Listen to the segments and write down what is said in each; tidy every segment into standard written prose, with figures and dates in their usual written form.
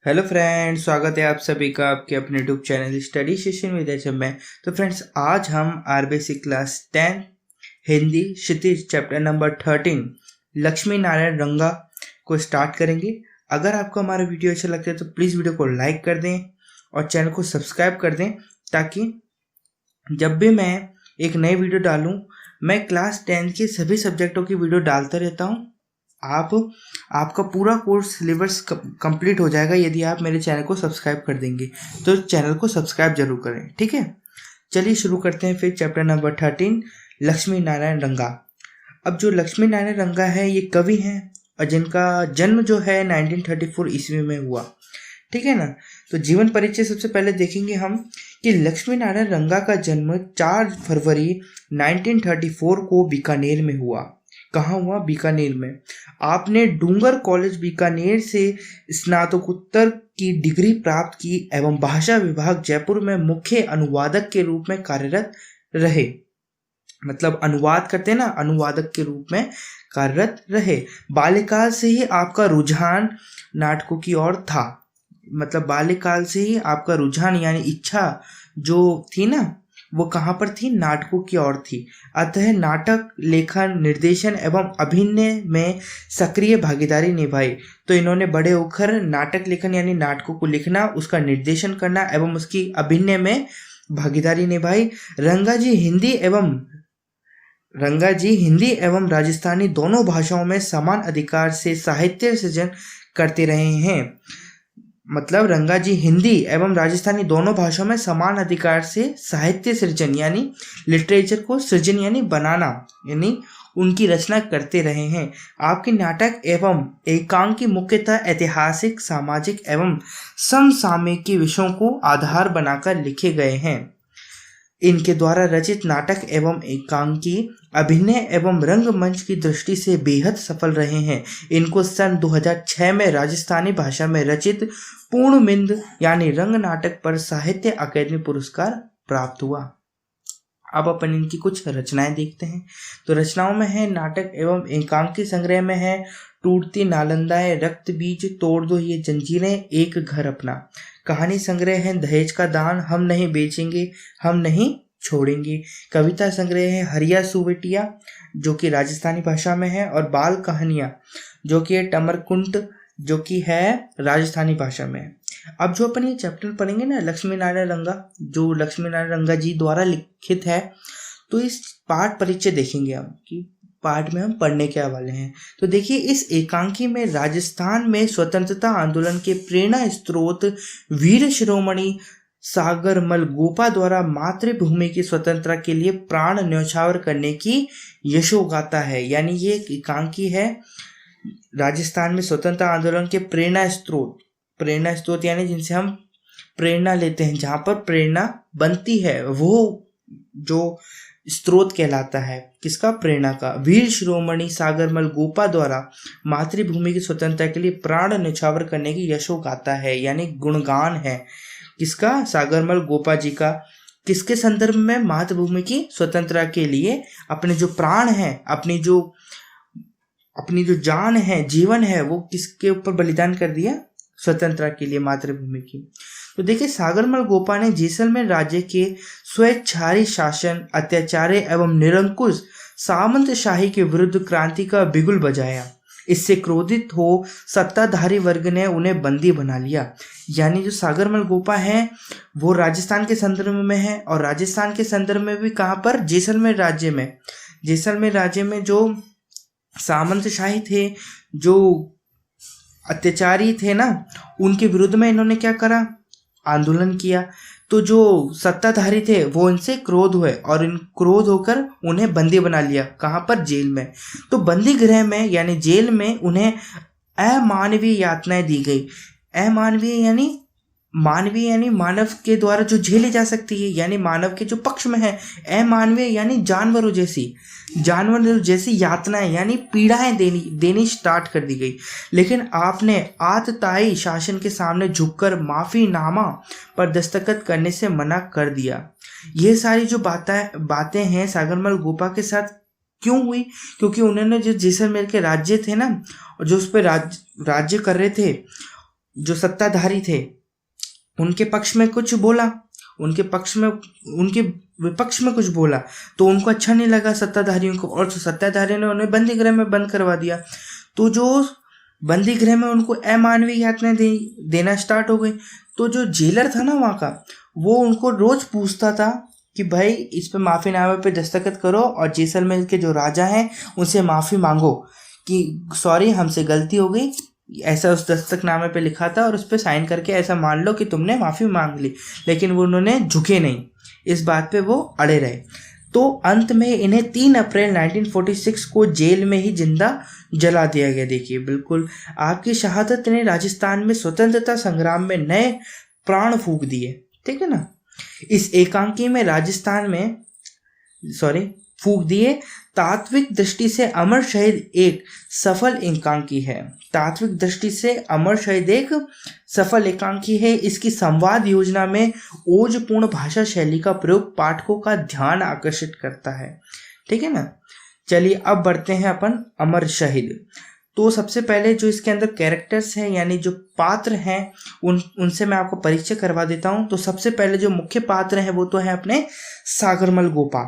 Hello friends, स्वागत है आप सभी का आपके अपने YouTube channel study session with HM में। तो फ्रेंड्स, आज हम आरबीसी क्लास 10 हिंदी क्षितिज चैप्टर नंबर 13 लक्ष्मी नारायण रंगा को स्टार्ट करेंगे। अगर आपको हमारा वीडियो अच्छा लगता है तो प्लीज़ वीडियो को लाइक कर दें और चैनल को सब्सक्राइब कर दें, ताकि जब भी मैं एक नई वीडियो डालूँ, मैं क्लास 10 के सभी सब्जेक्टों की वीडियो डालता रहता हूँ। आपका पूरा कोर्स सिलेबस कंप्लीट हो जाएगा यदि आप मेरे चैनल को सब्सक्राइब कर देंगे। तो चैनल को सब्सक्राइब जरूर करें, ठीक है। चलिए शुरू करते हैं फिर चैप्टर नंबर 13 लक्ष्मी नारायण रंगा। अब जो लक्ष्मी नारायण रंगा है ये कवि हैं और जिनका जन्म जो है 1934 ईस्वी में हुआ, ठीक है ना। तो जीवन परिचय सबसे पहले देखेंगे हम कि लक्ष्मी नारायण रंगा का जन्म 4 फरवरी 1934 को बीकानेर में हुआ। कहाँ हुआ? बीकानेर में। आपने डूंगर कॉलेज बीकानेर से स्नातकोत्तर की डिग्री प्राप्त की एवं भाषा विभाग जयपुर में मुख्य अनुवादक के रूप में कार्यरत रहे। मतलब अनुवाद करते हैं ना, अनुवादक के रूप में कार्यरत रहे। बाल्यकाल से ही आपका रुझान नाटकों की ओर था। मतलब बाल्यकाल से ही आपका रुझान यानी इच्छा जो थी ना, वो कहाँ पर थी? नाटकों की ओर थी। अतः नाटक लेखन, निर्देशन एवं अभिनय में सक्रिय भागीदारी निभाई। तो इन्होंने बड़े होकर नाटक लेखन यानी नाटकों को लिखना, उसका निर्देशन करना एवं उसकी अभिनय में भागीदारी निभाई। रंगा जी हिंदी एवं राजस्थानी दोनों भाषाओं में समान अधिकार से साहित्य सृजन करते रहे हैं। मतलब रंगा जी हिंदी एवं राजस्थानी दोनों भाषाओं में समान अधिकार से साहित्य सृजन यानी लिटरेचर को सृजन यानी बनाना यानी उनकी रचना करते रहे हैं। आपके नाटक एवं एकांकी मुख्यतः ऐतिहासिक, सामाजिक एवं समसामयिक विषयों को आधार बनाकर लिखे गए हैं। इनके द्वारा रचित नाटक एवं एकांकी अभिनय एवं रंगमंच की दृष्टि से बेहद सफल रहे हैं। इनको सन 2006 में राजस्थानी भाषा में रचित पूर्णमिंद यानी रंग नाटक पर साहित्य अकादमी पुरस्कार प्राप्त हुआ। अब अपन इनकी कुछ रचनाएं देखते हैं। तो रचनाओं में है नाटक एवं एकांकी संग्रह में है टूटती नालंदाएं, रक्त बीज, तोड़ दो ये जंजीरें, एक घर अपना। कहानी संग्रह है दहेज का दान, हम नहीं बेचेंगे, हम नहीं छोड़ेंगे। कविता संग्रह है हरिया सुवेटिया जो कि राजस्थानी भाषा में है, और बाल कहानियां जो कि है टमरकुंट जो कि है राजस्थानी भाषा में है। अब जो अपन ये चैप्टर पढ़ेंगे ना लक्ष्मी नारायण रंगा, जो लक्ष्मी नारायण रंगा जी द्वारा लिखित है, तो इस पाठ परिचय देखेंगे हम कि पाठ में हम पढ़ने के वाले हैं। तो देखिए, इस एकांकी में राजस्थान में स्वतंत्रता आंदोलन के प्रेरणा स्रोत वीर शिरोमणि सागरमल गोपा द्वारा मातृभूमि की स्वतंत्रता के लिए प्राण न्यौछावर करने की यशोगाथा है। यानी ये एक एकांकी है राजस्थान में स्वतंत्रता आंदोलन के प्रेरणा स्रोत यानी जिनसे हम प्रेरणा लेते हैं, जहां पर प्रेरणा बनती है, वो जो स्रोत कहलाता है किसका? प्रेरणा का। वीर शिरोमणि सागरमल गोपा द्वारा मातृभूमि की स्वतंत्रता के लिए प्राण न्यौछावर करने की यशोगाथा है, यानी गुणगान है किसका? सागरमल गोपा जी का। किसके संदर्भ में? मातृभूमि की स्वतंत्रता के लिए अपने जो प्राण है, अपनी जो जान है, जीवन है, वो किसके ऊपर बलिदान कर दिया? स्वतंत्रता के लिए, मातृभूमि की। तो देखिए, सागरमल गोपा ने जैसलमेर राज्य के स्वेच्छारी शासन, अत्याचार एवं निरंकुश सामंतशाही के विरुद्ध क्रांति का बिगुल बजाया। इससे क्रोधित हो सत्ताधारी वर्ग ने उन्हें बंदी बना लिया। यानी जो सागरमल गोपा है वो राजस्थान के संदर्भ में है, और राजस्थान के संदर्भ में भी कहाँ पर? जैसलमेर राज्य में जो सामंतशाही थे, जो अत्याचारी थे ना, उनके विरुद्ध में इन्होंने क्या करा? आंदोलन किया। तो जो सत्ताधारी थे वो इनसे क्रोध हुए और इन क्रोध होकर उन्हें बंदी बना लिया। कहाँ पर? जेल में। तो बंदी गृह में यानी जेल में उन्हें अमानवीय यातनाएं दी गई। अमानवीय यानी मानव के द्वारा जो झेली जा सकती है, यानी मानव के जो पक्ष में है। अमानवीय यानी जानवरों जैसी यातनाएं यानी पीड़ाएं देनी स्टार्ट कर दी गई। लेकिन आपने आतताई शासन के सामने झुककर माफीनामा पर दस्तखत करने से मना कर दिया। ये सारी जो बातें हैं सागरमल गोपा के साथ क्यों हुई? क्योंकि उन्होंने जो जैसलमेर के राज्य थे ना, और जो उस पर राज्य कर रहे थे, जो सत्ताधारी थे उनके पक्ष में कुछ बोला, उनके विपक्ष में कुछ बोला, तो उनको अच्छा नहीं लगा सत्ताधारियों को, और सत्ताधारियों ने उन्हें बंदी गृह में बंद करवा दिया। तो जो बंदी गृह में उनको अमानवीय यातनाएं देना स्टार्ट हो गई। तो जो जेलर था ना वहाँ का, वो उनको रोज पूछता था कि भाई इस पे माफीनामे पे दस्तखत करो और जैसलमेर के जो राजा हैं उनसे माफी मांगो कि सॉरी हमसे गलती हो गई, ऐसा उस दस्तखतनामे पे लिखा था और उस पर साइन करके ऐसा मान लो कि तुमने माफी मांग ली। लेकिन वो उन्होंने झुके नहीं, इस बात पे वो अड़े रहे। तो अंत में इन्हें 3 अप्रैल 1946 को जेल में ही जिंदा जला दिया गया। देखिए बिल्कुल, आपकी शहादत ने राजस्थान में स्वतंत्रता संग्राम में नए प्राण फूंक दिए, ठीक है ना। इस एकांकी में राजस्थान में फूंक दिए। तात्विक दृष्टि से अमर शहीद एक सफल एकांकी है। तात्विक दृष्टि से अमर शहीद एक सफल एकांकी है। इसकी संवाद योजना में ओजपूर्ण भाषा शैली का प्रयोग पाठकों का ध्यान आकर्षित करता है, ठीक है ना। चलिए अब बढ़ते हैं अपन अमर शहीद। तो सबसे पहले जो इसके अंदर कैरेक्टर्स हैं यानी जो पात्र हैं उनसे मैं आपको परिचय करवा देता हूं। तो सबसे पहले जो मुख्य पात्र हैं वो तो है अपने सागरमल गोपा।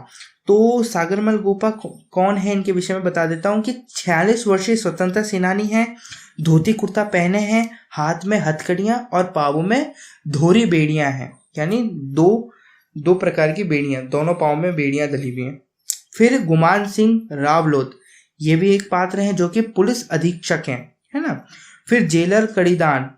तो सागरमल गोपा कौन है, इनके विषय में बता देता हूं कि 46 वर्षीय स्वतंत्रता सेनानी हैं, धोती कुर्ता पहने हैं, हाथ में हथकड़ियां और पाँवों में धोरी बेड़ियां हैं, यानी दो प्रकार की बेड़ियां, दोनों पाँव में बेड़ियां डली हुई हैं। फिर गुमान सिंह रावलोत, ये भी एक पात्र हैं जो कि पुलिस अधीक्षक हैं, है ना। फिर जेलर कड़ीदान,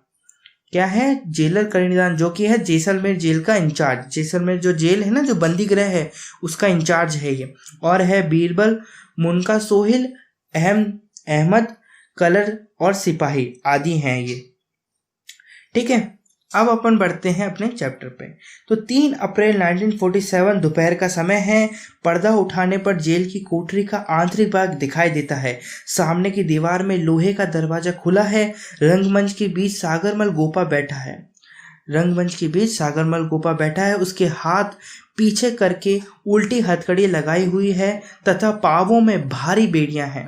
क्या है, जेलर कड़ीदान जो कि है जैसलमेर जेल का इंचार्ज। जैसलमेर जो जेल है ना, जो बंदी गृह है, उसका इंचार्ज है ये। और है बीरबल, मुनका सोहिल, अहमद कलर और सिपाही आदि हैं ये, ठीक है। अब अपन बढ़ते हैं अपने चैप्टर पे। तो 3 अप्रैल 1947 दोपहर का समय है। पर्दा उठाने पर जेल की कोठरी का आंतरिक भाग दिखाई देता है। सामने की दीवार में लोहे का दरवाजा खुला है। रंगमंच के बीच सागरमल गोपा बैठा है। उसके हाथ पीछे करके उल्टी हथकड़ी लगाई हुई है तथा पांवों में भारी बेड़ियां हैं।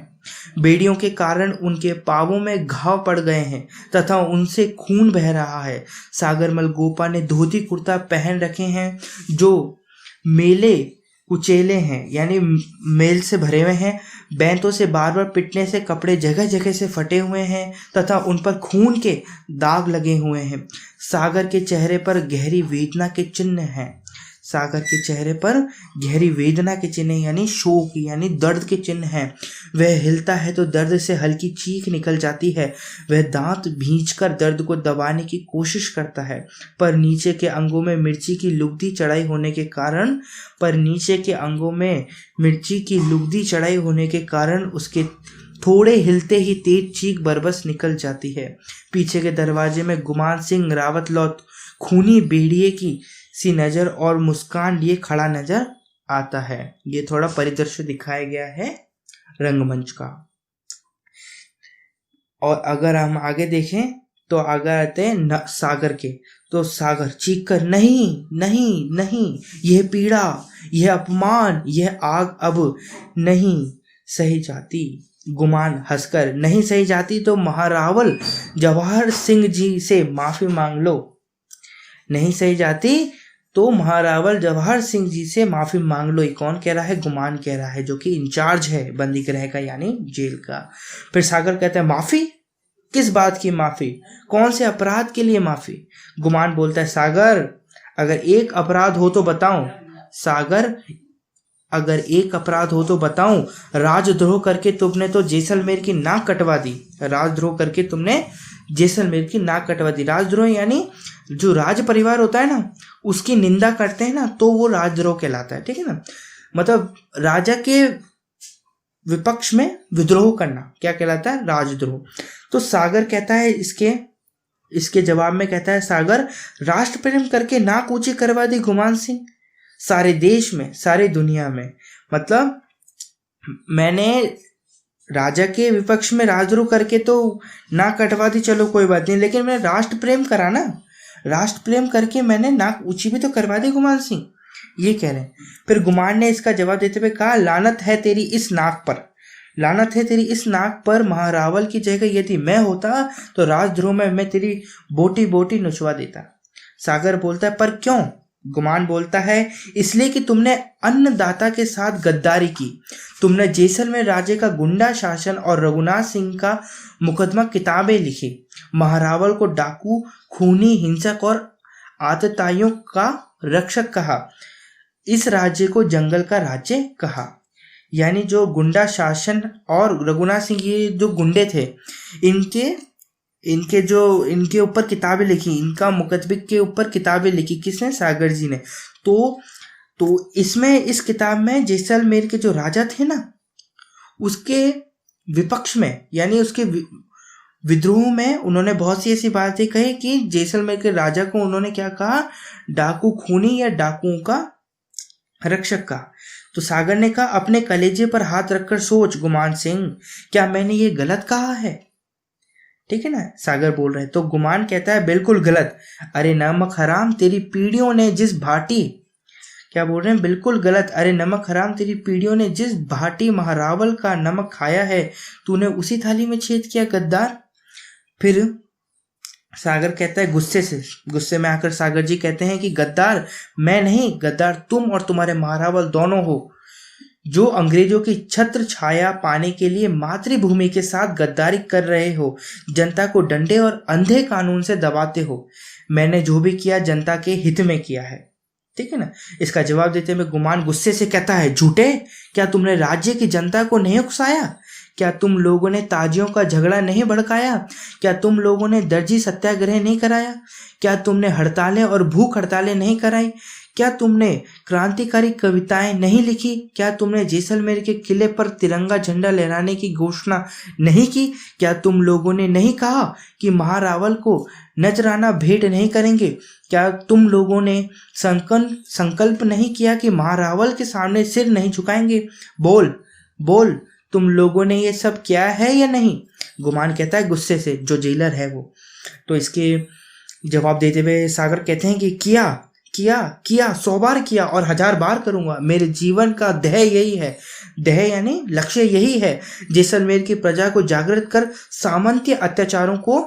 बेड़ियों के कारण उनके पांवों में घाव पड़ गए हैं तथा उनसे खून बह रहा है। सागरमल गोपा ने धोती कुर्ता पहन रखे हैं जो मेले कुचेले हैं, यानी मेल से भरे हुए हैं। बैंतों से बार बार पिटने से कपड़े जगह जगह से फटे हुए हैं तथा उन पर खून के दाग लगे हुए हैं। सागर के चेहरे पर गहरी वेदना के चिन्ह हैं। यानी शोक यानी दर्द के चिन्ह हैं। वह हिलता है तो दर्द से हल्की चीख निकल जाती है। वह दांत भींचकर दर्द को दबाने की कोशिश करता है, पर नीचे के अंगों में मिर्ची की लुगदी चढ़ाई होने के कारण उसके थोड़े हिलते ही तेज चीख बरबस निकल जाती है। पीछे के दरवाजे में गुमान सिंह रावतलौत खूनी बेड़िए की सी नजर और मुस्कान लिए खड़ा नजर आता है। ये थोड़ा परिदृश्य दिखाया गया है रंगमंच का। और अगर हम आगे देखें तो आगे आते हैं सागर के। तो सागर चीख कर नहीं नहीं नहीं, यह पीड़ा, यह अपमान, यह आग अब नहीं सही जाती। गुमान हंसकर, नहीं सही जाती तो महारावल जवाहर सिंह जी से माफी मांग लो। नहीं सही जाती तो महारावल जवाहर सिंह जी से माफी मांग लो। ये कौन कह रहा है? गुमान कह रहा है, जो कि इंचार्ज है बंदी गृह का यानी जेल का। फिर सागर कहता है माफी? किस बात की माफी? कौन से अपराध के लिए माफी? गुमान बोलता है सागर अगर एक अपराध हो तो बताऊं। सागर अगर एक अपराध हो तो बताऊं। राजद्रोह करके तुमने तो जैसलमेर की नाक कटवा दी। राजद्रोह करके तुमने जैसलमेर की नाक कटवा दी। राजद्रोह यानी जो राज परिवार होता है ना, उसकी निंदा करते हैं ना, तो वो राजद्रोह कहलाता है, ठीक है ना। मतलब राजा के विपक्ष में विद्रोह करना क्या कहलाता है? राजद्रोह। तो सागर कहता है इसके जवाब में कहता है सागर, राष्ट्र प्रेम करके नाक ऊंची करवा दी गुमान सिंह सारे देश में, सारी दुनिया में। मतलब मैंने राजा के विपक्ष में राजद्रोह करके तो नाक कटवा दी, चलो कोई बात नहीं, लेकिन मैंने राष्ट्र प्रेम करा ना, राष्ट्र प्रेम करके मैंने नाक ऊंची भी तो करवा दी गुमान सिंह, ये कह रहे हैं। फिर गुमान ने इसका जवाब देते हुए कहा, लानत है तेरी इस नाक पर। लानत है तेरी इस नाक पर, महारावल की जगह यदि मैं होता तो राजद्रोह में मैं तेरी बोटी बोटी नुचवा देता। सागर बोलता है पर क्यों? गुमान बोलता है इसलिए कि तुमने अन्नदाता के साथ गद्दारी की, तुमने जैसलमेर राज्य का गुंडा शासन और रघुनाथ सिंह का मुकदमा किताबें लिखी, महारावल को डाकू, खूनी, हिंसक और आतताइयों का रक्षक कहा, इस राज्य को जंगल का राज्य कहा। यानी जो गुंडा शासन और रघुनाथ सिंह ये जो गुंडे थे, इनके ऊपर किताबें लिखी, इनका मुकदमे के ऊपर किताबें लिखी किसने? सागर जी ने। तो इसमें इस किताब में जैसलमेर के जो राजा थे ना, उसके विपक्ष में यानी उसके विद्रोह में उन्होंने बहुत सी ऐसी बातें कही कि जैसलमेर के राजा को उन्होंने क्या कहा? डाकू, खूनी या डाकुओं का रक्षक का। तो सागर ने कहा अपने कलेजे पर हाथ रखकर सोच गुमान सिंह, क्या मैंने ये गलत कहा है? ठीक है ना, सागर बोल रहे हैं। तो गुमान कहता है बिल्कुल गलत। अरे नमक हराम तेरी पीढ़ियों ने जिस भाटी, क्या बोल रहे हैं? बिल्कुल गलत। अरे नमक हराम तेरी पीढ़ियों ने जिस भाटी महारावल का नमक खाया है, तूने उसी थाली में छेद किया गद्दार। फिर सागर कहता है गुस्से में आकर सागर जी कहते हैं कि गद्दार मैं नहीं, गद्दार तुम और तुम्हारे महारावल दोनों हो, जो अंग्रेजों की छत्र छाया पाने के लिए मातृभूमि के साथ गद्दारी कर रहे हो, जनता को डंडे और अंधे कानून से दबाते हो। मैंने जो भी किया जनता के हित में किया है। ठीक है ना। इसका जवाब देते हुए गुमान गुस्से से कहता है झूठे, क्या तुमने राज्य की जनता को नहीं उकसाया? क्या तुम लोगों ने ताजियों का झगड़ा नहीं भड़काया? क्या तुम लोगों ने दर्जी सत्याग्रह नहीं कराया? क्या तुमने हड़तालें और भूख हड़तालें नहीं कराई? क्या तुमने क्रांतिकारी कविताएं नहीं लिखी? क्या तुमने जैसलमेर के किले पर तिरंगा झंडा लहराने की घोषणा नहीं की? क्या तुम लोगों ने नहीं कहा कि महारावल को नजराना भेंट नहीं करेंगे? क्या तुम लोगों ने संकल्प नहीं किया कि महारावल के सामने सिर नहीं झुकाएंगे? बोल बोल, तुम लोगों ने ये सब किया है या नहीं? गुमान कहता है गुस्से से, जो जेलर है वो। तो इसके जवाब देते हुए सागर कहते हैं कि किया किया किया 100 बार किया और 1000 बार करूंगा। मेरे जीवन का ध्येय यही है, ध्येय यानी लक्ष्य यही है, जैसलमेर की प्रजा को जागृत कर सामंती अत्याचारों को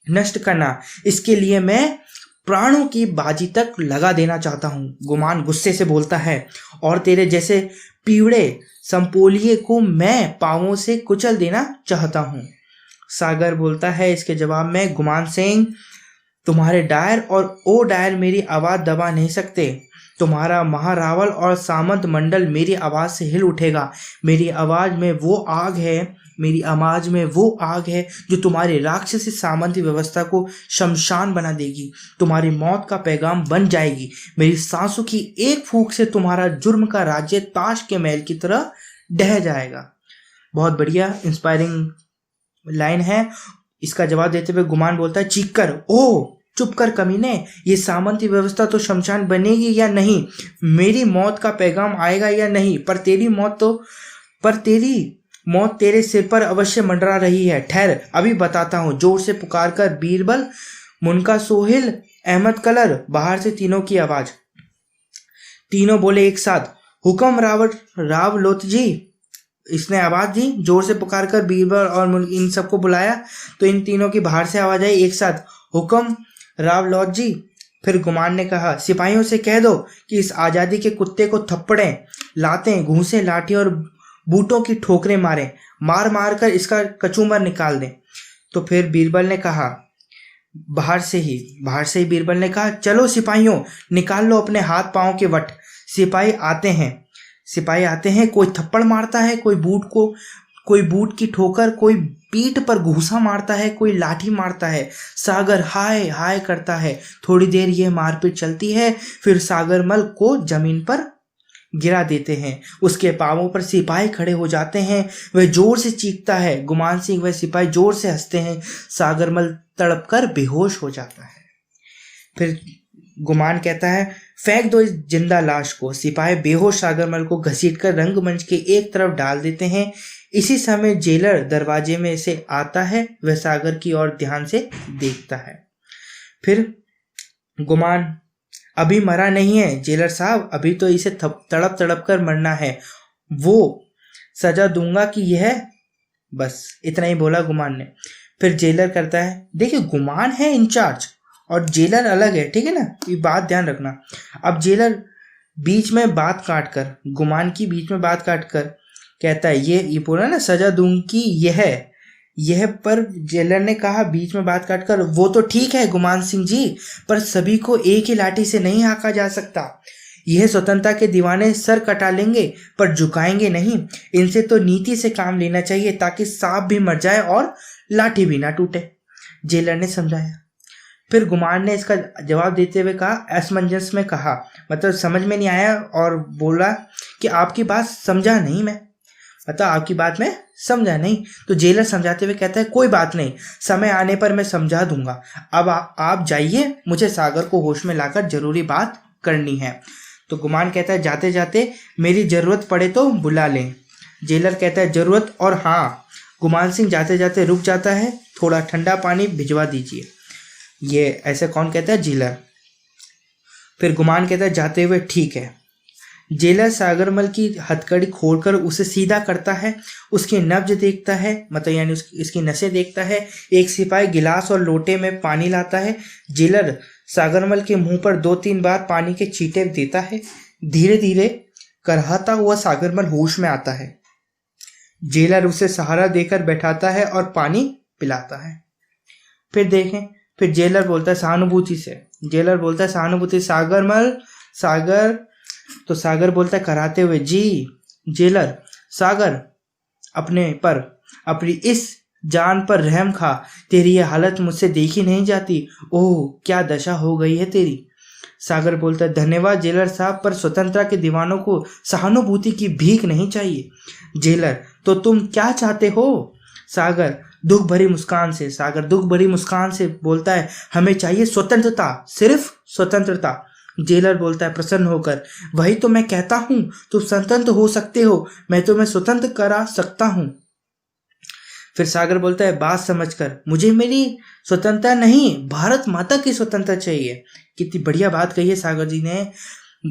नष्ट करना। इसके लिए मैं प्राणों की बाजी तक लगा देना चाहता हूँ। गुमान गुस्से से बोलता है और तेरे जैसे पीवड़े संपोलिये को मैं पांवों से कुचल देना चाहता हूँ। सागर बोलता है इसके जवाब में, गुमान सिंह तुम्हारे डायर और ओ डायर मेरी आवाज दबा नहीं सकते। तुम्हारा महारावल और सामंत मंडल मेरी आवाज से हिल उठेगा। मेरी आवाज में वो आग है जो तुम्हारी राक्षसी सामंती व्यवस्था को शमशान बना देगी, तुम्हारी मौत का पैगाम बन जाएगी। मेरी सांसों की एक फूंक से तुम्हारा जुर्म का राज्य ताश के महल की तरह ढह जाएगा। बहुत बढ़िया इंस्पायरिंग लाइन है। इसका जवाब देते हुए गुमान बोलता है चीख कर, ओ चुप कर कमीने, ये सामंती व्यवस्था तो शमशान बनेगी या नहीं? मेरी मौत का पैगाम आएगा या नहीं? पर तेरी मौत तेरे सिर पर अवश्य मंडरा रही है। ठहर, अभी बताता हूँ। जोर से पुकार कर बीरबल, मुनका सोहेल, अहमद कलर, बाहर से तीनों की आवाज। तीनों बोले एक साथ, हुक्म राव लोथ जी। इसने आवाज दी, जोर से पुकार कर बीरबल और इन सबको बुलाया तो इन तीनों की बाहर से आवाज आई एक साथ, हुक्म राव लौट जी। फिर गुमान ने कहा, सिपाहियों से कह दो कि इस आजादी के कुत्ते को थप्पड़ें, लातें, घूंसे, लाठी और बूटों की ठोकरें मारें, मार मार कर इसका कचूमर निकाल दें। तो फिर बीरबल ने कहा, बाहर से ही बीरबल ने कहा, चलो सिपाहियों, निकाल लो अपने हाथ पांव के वट। सिपाही आते हैं, कोई थप्पड़ मारता है, कोई बूट की ठोकर, कोई पीठ पर घूसा मारता है, कोई लाठी मारता है। सागर हाय हाय करता है। थोड़ी देर यह मारपीट चलती है, फिर सागरमल को जमीन पर गिरा देते हैं। उसके पांवों पर सिपाही खड़े हो जाते हैं। वह जोर से चीखता है। गुमान सिंह वह सिपाही जोर से हंसते हैं। सागरमल तड़प कर बेहोश हो जाता है। फिर गुमान कहता है, फेंक दो इस जिंदा लाश को। सिपाही बेहोश सागरमल को घसीटकर रंगमंच के एक तरफ डाल देते हैं। इसी समय जेलर दरवाजे में से आता है। वह सागर की ओर ध्यान से देखता है। फिर गुमान, अभी मरा नहीं है जेलर साहब, अभी तो इसे तड़प तड़प कर मरना है। वो सजा दूंगा कि यह, बस इतना ही बोला गुमान ने। फिर जेलर करता है, देखिए गुमान है इंचार्ज और जेलर अलग है, ठीक है ना, ये बात ध्यान रखना। अब जेलर बीच में बात काट कर, गुमान की बीच में बात काट कर कहता है, ये बोला ना सजा दूंगी यह पर जेलर ने कहा बीच में बात काट कर, वो तो ठीक है गुमान सिंह जी, पर सभी को एक ही लाठी से नहीं हाँका जा सकता। यह स्वतंत्रता के दीवाने सर कटा लेंगे पर झुकाएंगे नहीं। इनसे तो नीति से काम लेना चाहिए ताकि सांप भी मर जाए और लाठी भी ना टूटे, जेलर ने समझाया। फिर गुमान ने इसका जवाब देते हुए कहा, असमंजस में कहा, मतलब समझ में नहीं आया, और बोला कि आपकी बात समझा नहीं मैं, मतलब आपकी बात मैं समझा नहीं। तो जेलर समझाते हुए कहता है, कोई बात नहीं, समय आने पर मैं समझा दूंगा। अब आप जाइए, मुझे सागर को होश में लाकर जरूरी बात करनी है। तो गुमान कहता है, जाते जाते मेरी जरूरत पड़े तो बुला लें। जेलर कहता है, जरूरत और हाँ। गुमान सिंह जाते जाते रुक जाता है, थोड़ा ठंडा पानी भिजवा दीजिए। ये ऐसे कौन कहता है? जेलर। फिर गुमान कहता है, जाते हुए ठीक है। जेलर सागरमल की हथकड़ी खोलकर उसे सीधा करता है, उसकी नब्ज देखता है, मतलब यानी इसकी नसें देखता है। एक सिपाही गिलास और लोटे में पानी लाता है। जेलर सागरमल के मुंह पर 2-3 बार पानी के छींटे देता है। धीरे धीरे करहाता हुआ सागरमल होश में आता है। जेलर उसे सहारा देकर बैठाता है और पानी पिलाता है। फिर देखें, फिर जेलर बोलता है सहानुभूति से, जेलर बोलता है सहानुभूति, सागरमल, सागर। तो सागर बोलता है कराते हुए, जी जेलर, सागर अपनी इस जान पर रहम खा, तेरी ये हालत मुझसे देखी नहीं जाती। ओह क्या दशा हो गई है तेरी। सागर बोलता है, धन्यवाद जेलर साहब, पर स्वतंत्रता के दीवानों को सहानुभूति की भीख नहीं चाहिए। जेलर, तो तुम क्या चाहते हो? सागर दुख भरी मुस्कान से बोलता है, हमें चाहिए स्वतंत्रता, सिर्फ स्वतंत्रता। जेलर बोलता है प्रसन्न होकर, वही तो मैं कहता हूं, तुम स्वतंत्र हो सकते हो, मैं तुम्हें स्वतंत्र करा सकता हूं। फिर सागर बोलता है, बात समझकर, मुझे मेरी स्वतंत्रता नहीं, भारत माता की स्वतंत्रता चाहिए। कितनी बढ़िया बात कही है सागर जी ने।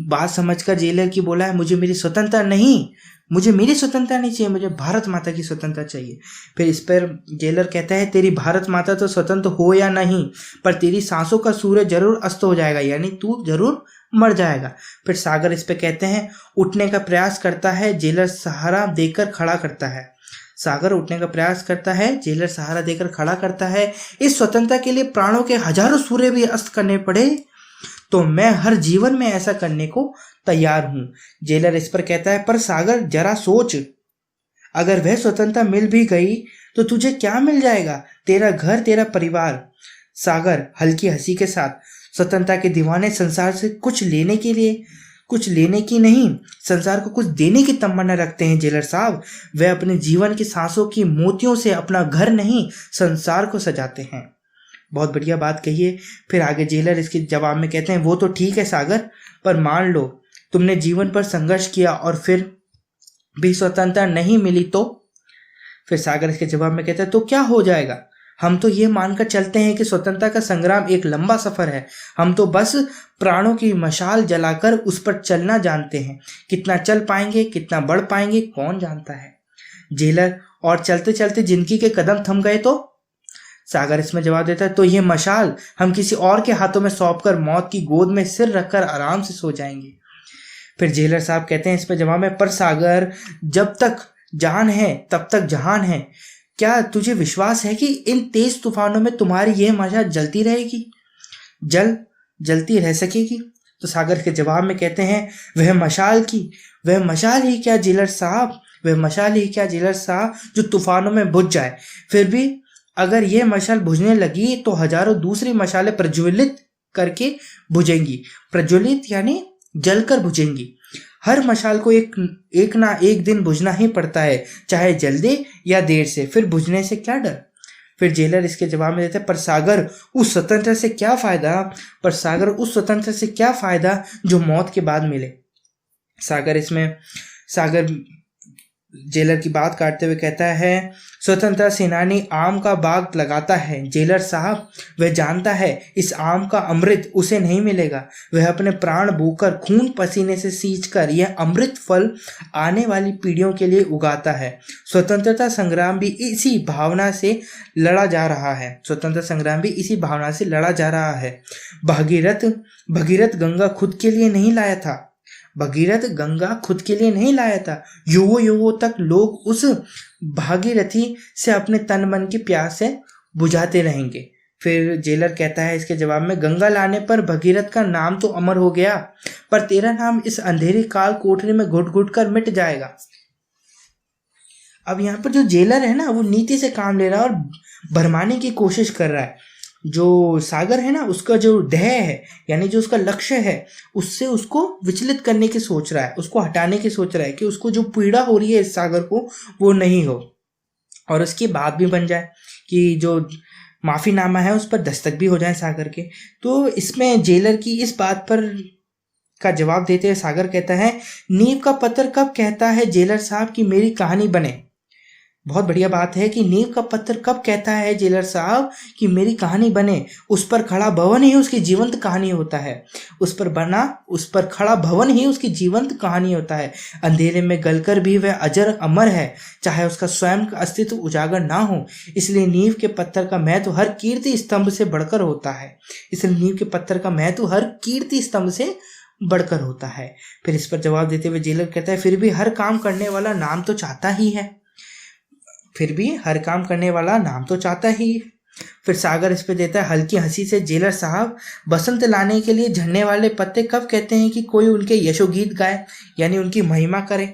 बात समझकर जेलर की बोला है, मुझे मेरी स्वतंत्रता नहीं, मुझे मेरी स्वतंत्रता नहीं चाहिए, मुझे भारत माता की स्वतंत्रता चाहिए। फिर इस पर जेलर कहता है, तेरी भारत माता तो स्वतंत्र हो या नहीं, पर तेरी सांसों का सूर्य जरूर अस्त हो जाएगा, यानी तू जरूर मर जाएगा। फिर सागर इस पे कहते हैं, उठने का प्रयास करता है। जेलर सहारा देकर खड़ा करता है। सागर उठने का प्रयास करता है, जेलर सहारा देकर खड़ा करता है। इस स्वतंत्रता के लिए प्राणों के हजारों सूर्य भी अस्त करने पड़े तो मैं हर जीवन में ऐसा करने को तैयार हूं। जेलर इस पर कहता है, पर सागर जरा सोच, अगर वह स्वतंत्रता मिल भी गई तो तुझे क्या मिल जाएगा? तेरा घर, तेरा परिवार। सागर हल्की हंसी के साथ, स्वतंत्रता के दीवाने संसार से कुछ लेने की नहीं, संसार को कुछ देने की तमन्ना रखते हैं जेलर साहब। वे अपने जीवन की सांसों की मोतियों से अपना घर नहीं, संसार को सजाते हैं। बहुत बढ़िया बात कही है। फिर आगे जेलर इसके जवाब में कहते हैं, वो तो ठीक है सागर, पर मान लो तुमने जीवन पर संघर्ष किया और फिर भी स्वतंत्रता नहीं मिली तो? फिर सागर इसके जवाब में कहता है, तो क्या हो जाएगा? हम तो ये मानकर चलते हैं कि स्वतंत्रता का संग्राम एक लंबा सफर है। हम तो बस प्राणों की मशाल जलाकर उस पर चलना जानते हैं। कितना चल पाएंगे, कितना बढ़ पाएंगे, कौन जानता है। जेलर, और चलते चलते जिंदगी के कदम थम गए तो? सागर इसमें जवाब देता है, तो ये मशाल हम किसी और के हाथों में सौंपकर मौत की गोद में सिर रखकर आराम से सो जाएंगे। फिर जेलर साहब कहते हैं इस पर जवाब में, पर सागर, जब तक जान है तब तक जहान है। क्या तुझे विश्वास है कि इन तेज तूफानों में तुम्हारी यह मशाल जलती रहेगी, जलती रह सकेगी? तो सागर के जवाब में कहते हैं, वह मशाल ही क्या जेलर साहब, जो तूफानों में बुझ जाए। फिर भी अगर यह मशाल बुझने लगी तो हजारों दूसरी मशालें प्रज्वलित करके बुझेंगी। प्रज्वलित यानी जलकर बुझेंगी। हर मशाल को एक ना एक दिन बुझना ही पड़ता है, चाहे जल्दी या देर से। फिर बुझने से क्या डर? फिर जेलर इसके जवाब में देते हैं, पर सागर उस स्वतंत्रता से क्या फायदा जो मौत के बाद मिले। सागर जेलर की बात काटते हुए कहता है, स्वतंत्रता सेनानी आम का बाग लगाता है, जेलर साहब वह जानता है इस आम का अमृत उसे नहीं मिलेगा, वह अपने प्राण बोकर खून पसीने से सींचकर यह अमृत फल आने वाली पीढ़ियों के लिए उगाता है। स्वतंत्रता संग्राम भी इसी भावना से लड़ा जा रहा है, स्वतंत्रता संग्राम भी इसी भावना से लड़ा जा रहा है। भगीरथ गंगा खुद के लिए नहीं लाया था, भगीरथ गंगा खुद के लिए नहीं लाया था, युगों युगों तक लोग उस भागीरथी से अपने तन मन की प्यास से बुझाते रहेंगे। फिर जेलर कहता है इसके जवाब में, गंगा लाने पर भगीरथ का नाम तो अमर हो गया, पर तेरा नाम इस अंधेरी काल कोठरी में घुट घुट कर मिट जाएगा। अब यहाँ पर जो जेलर है ना, वो नीति से काम ले रहा है और भरमाने की कोशिश कर रहा है। जो सागर है ना, उसका जो ध्येय है यानी जो उसका लक्ष्य है, उससे उसको विचलित करने की सोच रहा है, उसको हटाने की सोच रहा है कि उसको जो पीड़ा हो रही है इस सागर को वो नहीं हो, और उसकी बात भी बन जाए कि जो माफीनामा है उस पर दस्तक भी हो जाए सागर के। तो इसमें जेलर की इस बात पर का जवाब देते हुए सागर कहता है, नींव का पत्थर कब कहता है जेलर साहब कि मेरी कहानी बने। बहुत बढ़िया बात है कि नींव का पत्थर कब कहता है जेलर साहब कि मेरी कहानी बने। उस पर खड़ा भवन ही उसकी जीवंत कहानी होता है, उस पर खड़ा भवन ही उसकी जीवंत कहानी होता है। अंधेरे में गलकर भी वह अजर अमर है, चाहे उसका स्वयं का अस्तित्व उजागर ना हो। इसलिए नींव के पत्थर का महत्व हर कीर्ति स्तंभ से बढ़कर होता है, इसलिए नींव के पत्थर का महत्व हर कीर्ति स्तंभ से बढ़कर होता है। फिर इस पर जवाब देते हुए जेलर कहता है, फिर भी हर काम करने वाला नाम तो चाहता ही है, फिर भी हर काम करने वाला नाम तो चाहता ही। फिर सागर इस पे देता है हल्की हंसी से, जेलर साहब बसंत लाने के लिए झड़ने वाले पत्ते कब कहते हैं कि कोई उनके यशोगीत गाए यानी उनकी महिमा करे।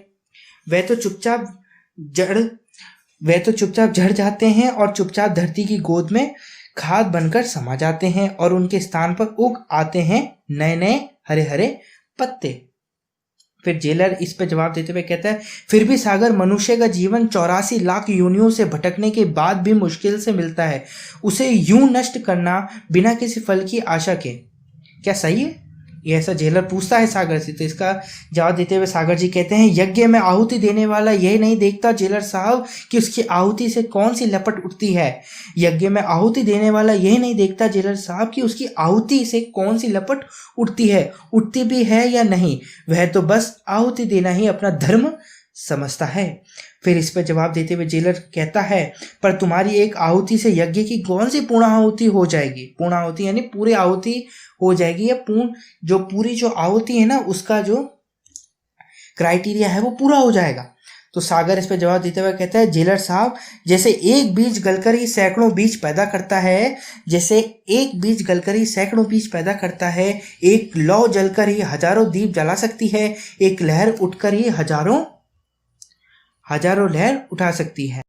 वह तो चुपचाप झड़ जाते हैं और चुपचाप धरती की गोद में खाद बनकर समा जाते हैं और उनके स्थान पर उग आते हैं नए नए हरे हरे पत्ते। फिर जेलर इस पर जवाब देते हुए कहता है, फिर भी सागर मनुष्य का जीवन 84 लाख योनियों से भटकने के बाद भी मुश्किल से मिलता है, उसे यूं नष्ट करना बिना किसी फल की आशा के क्या सही है? ये ऐसा जेलर पूछता है सागर से। तो इसका जवाब देते हुए सागर जी कहते हैं, यज्ञ में आहुति देने वाला यही नहीं देखता जेलर साहब कि उसकी आहुति से कौन सी लपट उठती है। यज्ञ में आहुति देने वाला यही नहीं देखता जेलर साहब कि उसकी आहुति से कौन सी लपट उठती है, उठती भी है या नहीं, वह तो बस आहुति देना ही अपना धर्म समझता है। फिर इस पर जवाब देते हुए जेलर कहता है, पर तुम्हारी एक आहुति से यज्ञ की कौन सी पूर्ण आहुति हो जाएगी। पूर्ण आहुति यानी पूरी आहुति हो जाएगी, या पूरी जो आहुति है ना, उसका जो क्राइटेरिया है वो पूरा हो जाएगा। तो सागर इस पर जवाब देते हुए कहता है, जेलर साहब जैसे एक बीज गलकर ही सैकड़ों बीज पैदा करता है, एक लौ जलकर ही हजारों दीप जला सकती है, एक लहर उठकर ही हजारों लहर उठा सकती है।